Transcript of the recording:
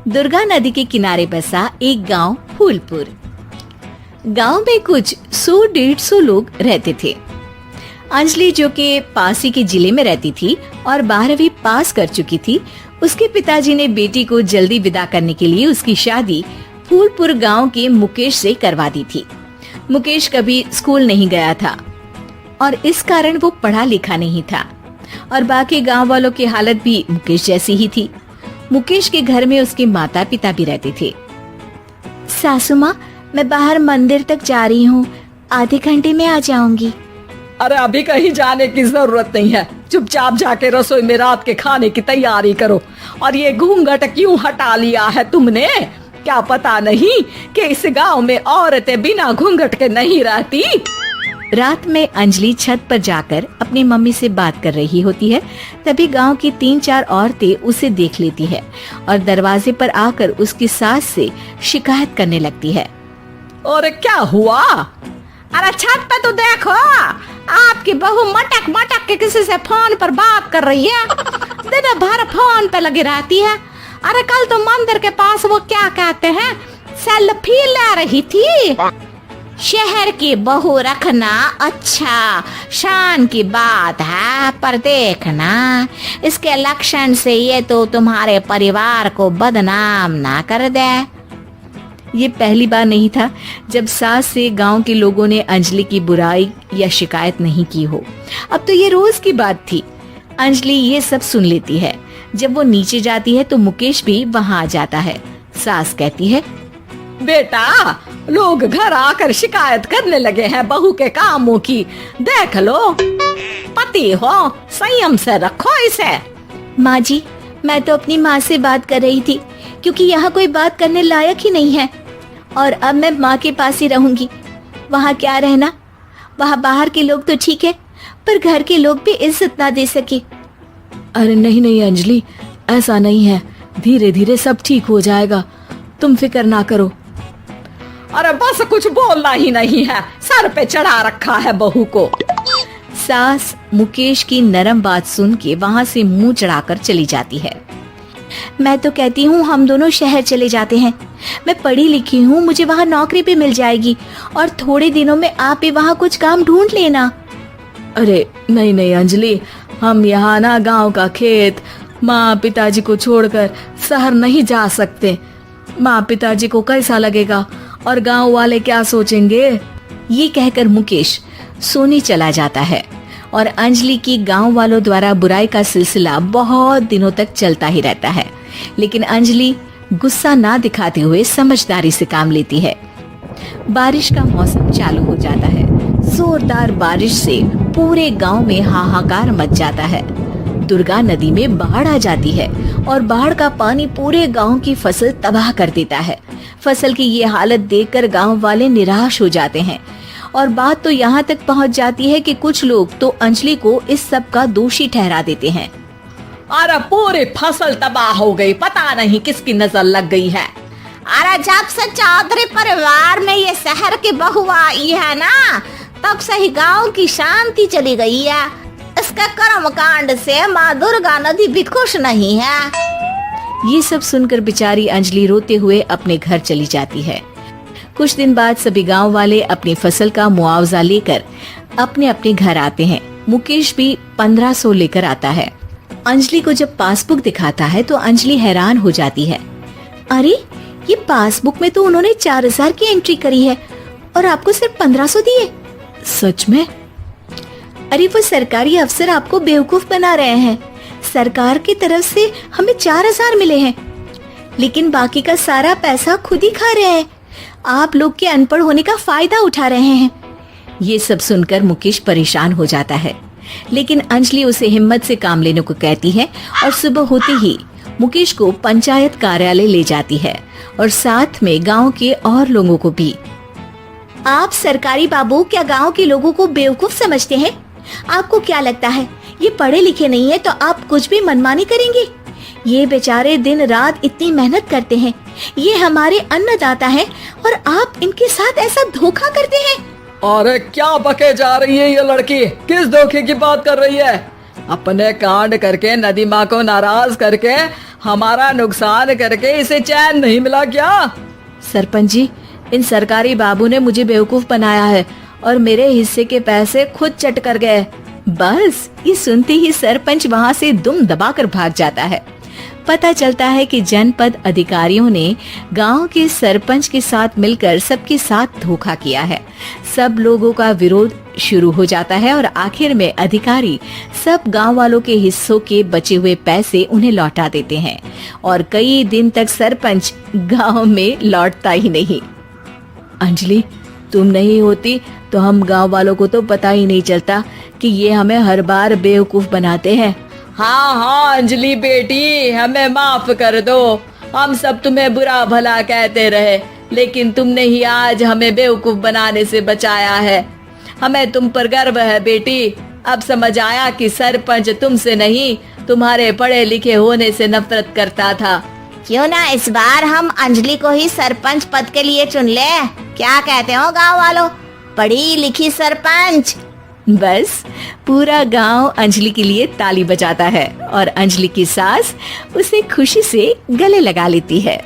दुर्गा नदी के किनारे बसा एक गांव फूलपुर। गांव में कुछ 100-150 लोग रहते थे। अंजलि, जो कि पास ही के जिले में रहती थी और 12वीं पास कर चुकी थी, उसके पिताजी ने बेटी को जल्दी विदा करने के लिए उसकी शादी फूलपुर गांव के मुकेश से करवा दी थी। मुकेश कभी स्कूल नहीं गया था और इस कारण वो पढ़ा लिखा नहीं था और बाकी गांव वालों की हालत भी मुकेश जैसी ही थी। मुकेश के घर में उसके माता पिता भी रहते थे। सासू माँ, मैं बाहर मंदिर तक जा रही हूँ, आधे घंटे में आ जाऊंगी। अरे अभी कहीं जाने की जरूरत नहीं है, चुपचाप जाके रसोई में रात के खाने की तैयारी करो। और ये घूंघट क्यों हटा लिया है तुमने? क्या पता नहीं कि इस गांव में औरतें बिना घूंघट के नहीं रहती? रात में अंजलि छत पर जाकर अपनी मम्मी से बात कर रही होती है। तभी गांव की 3-4 औरतें उसे देख लेती है और दरवाजे पर आकर उसकी सास से शिकायत करने लगती है। और क्या हुआ? अरे छत पे तो देखो, आपकी बहू मटक मटक के किसी से फोन पर बात कर रही है। दिन भर फोन पे लगी रहती है। अरे कल तो मंदिर के पास वो क्या कहते हैं, सेल्फी ले रही थी। शहर की बहू रखना अच्छा शान की बात है, पर देखना इसके लक्षण से ये तो तुम्हारे परिवार को बदनाम ना कर दे। ये पहली बार नहीं था जब सास से गांव के लोगों ने अंजलि की बुराई या शिकायत नहीं की हो। अब तो ये रोज की बात थी। अंजलि ये सब सुन लेती है। जब वो नीचे जाती है तो मुकेश भी वहाँ आ जाता है। सास कहती है, बेटा, लोग घर आकर शिकायत करने लगे हैं बहू के कामों की, देख लो। पति हो, संयम से रखो इसे। माँ जी, मैं तो अपनी माँ से बात कर रही थी क्योंकि यहाँ कोई बात करने लायक ही नहीं है और अब मैं माँ के पास ही रहूंगी। वहाँ क्या रहना, वहाँ बाहर के लोग तो ठीक है पर घर के लोग भी इज्जत ना दे सके। अरे नहीं नहीं अंजलि, ऐसा नहीं है, धीरे धीरे सब ठीक हो जाएगा, तुम फिक्र ना करो। अरे बस कुछ बोलना ही नहीं है, सर पे चढ़ा रखा है बहू को। सास मुकेश की नरम बात सुन के वहाँ से मुंह चढ़ाकर चली जाती है। मैं तो कहती हूँ हम दोनों शहर चले जाते हैं। मैं पढ़ी लिखी हूँ, मुझे वहाँ नौकरी भी मिल जाएगी और थोड़े दिनों में आप भी वहाँ कुछ काम ढूंढ लेना। अरे नहीं नहीं अंजलि, हम यहाँ ना गांव का खेत, माँ पिताजी को छोड़कर शहर नहीं जा सकते। माँ पिताजी को कैसा लगेगा और गांव वाले क्या सोचेंगे? ये कहकर मुकेश सोने चला जाता है और अंजलि की गांव वालों द्वारा बुराई का सिलसिला बहुत दिनों तक चलता ही रहता है। लेकिन अंजलि गुस्सा ना दिखाते हुए समझदारी से काम लेती है। बारिश का मौसम चालू हो जाता है। जोरदार बारिश से पूरे गांव में हाहाकार मच जाता है। दुर्गा नदी में बाढ़ आ जाती है और बाढ़ का पानी पूरे गांव की फसल तबाह कर देता है। फसल की ये हालत देखकर गांव वाले निराश हो जाते हैं और बात तो यहाँ तक पहुँच जाती है कि कुछ लोग तो अंजलि को इस सब का दोषी ठहरा देते हैं। अरे पूरी फसल तबाह हो गई, पता नहीं किसकी नजर लग गई है। अरे जब से चौधरी परिवार में ये शहर की बहू आई है ना, तब से ही गांव की शांति चली गई है। इसके कर्म कांड से माँ दुर्गा नदी भी खुश नहीं है। ये सब सुनकर बेचारी अंजलि रोते हुए अपने घर चली जाती है। कुछ दिन बाद सभी गांव वाले अपनी फसल का मुआवजा लेकर अपने अपने घर आते हैं। मुकेश भी 1500 लेकर आता है। अंजलि को जब पासबुक दिखाता है तो अंजलि हैरान हो जाती है। अरे ये पासबुक में तो उन्होंने 4000 की एंट्री करी है और आपको सिर्फ 1500 दिए। सच में? अरे वो सरकारी अफसर आपको बेवकूफ बना रहे हैं। सरकार की तरफ से हमें 4000 मिले हैं लेकिन बाकी का सारा पैसा खुद ही खा रहे हैं। आप लोग के अनपढ़ होने का फायदा उठा रहे हैं। ये सब सुनकर मुकेश परेशान हो जाता है लेकिन अंजलि उसे हिम्मत से काम लेने को कहती है और सुबह होते ही मुकेश को पंचायत कार्यालय ले जाती है और साथ में गांव के और लोगों को भी। आप सरकारी बाबू क्या गांव के लोगों को बेवकूफ समझते हैं? आपको क्या लगता है ये पढ़े लिखे नहीं है तो आप कुछ भी मनमानी करेंगे? ये बेचारे दिन रात इतनी मेहनत करते हैं, ये हमारे अन्नदाता हैं और आप इनके साथ ऐसा धोखा करते हैं। अरे क्या बके जा रही है ये लड़की, किस धोखे की बात कर रही है? अपने कांड करके नदी माँ को नाराज करके हमारा नुकसान करके इसे चैन नहीं मिला क्या? सरपंच जी, इन सरकारी बाबू ने मुझे बेवकूफ बनाया है और मेरे हिस्से के पैसे खुद चट कर गए। बस ये सुनते ही सरपंच वहाँ से दुम दबाकर भाग जाता है। पता चलता है कि जनपद अधिकारियों ने गांव के सरपंच के साथ मिलकर सबके साथ धोखा किया है। सब लोगों का विरोध शुरू हो जाता है और आखिर में अधिकारी सब गांव वालों के हिस्सों के बचे हुए पैसे उन्हें लौटा देते हैं और कई दिन तक सरपंच गांव में लौटता ही नहीं। अंजलि, तुम नहीं होती तो हम गांव वालों को तो पता ही नहीं चलता कि ये हमें हर बार बेवकूफ बनाते हैं। हाँ हाँ अंजलि बेटी, हमें माफ कर दो। हम सब तुम्हें बुरा भला कहते रहे, लेकिन तुमने ही आज हमें बेवकूफ बनाने से बचाया है। हमें तुम पर गर्व है बेटी। अब समझ आया कि सरपंच तुमसे नहीं, तुम्हारे पढ़े लिखे होने से नफरत करता था। क्यों ना इस बार हम अंजलि को ही सरपंच पद के लिए चुन ले? क्या कहते हो गांव वालों? पढ़ी लिखी सरपंच। बस पूरा गांव अंजलि के लिए ताली बजाता है और अंजलि की सास उसे खुशी से गले लगा लेती है।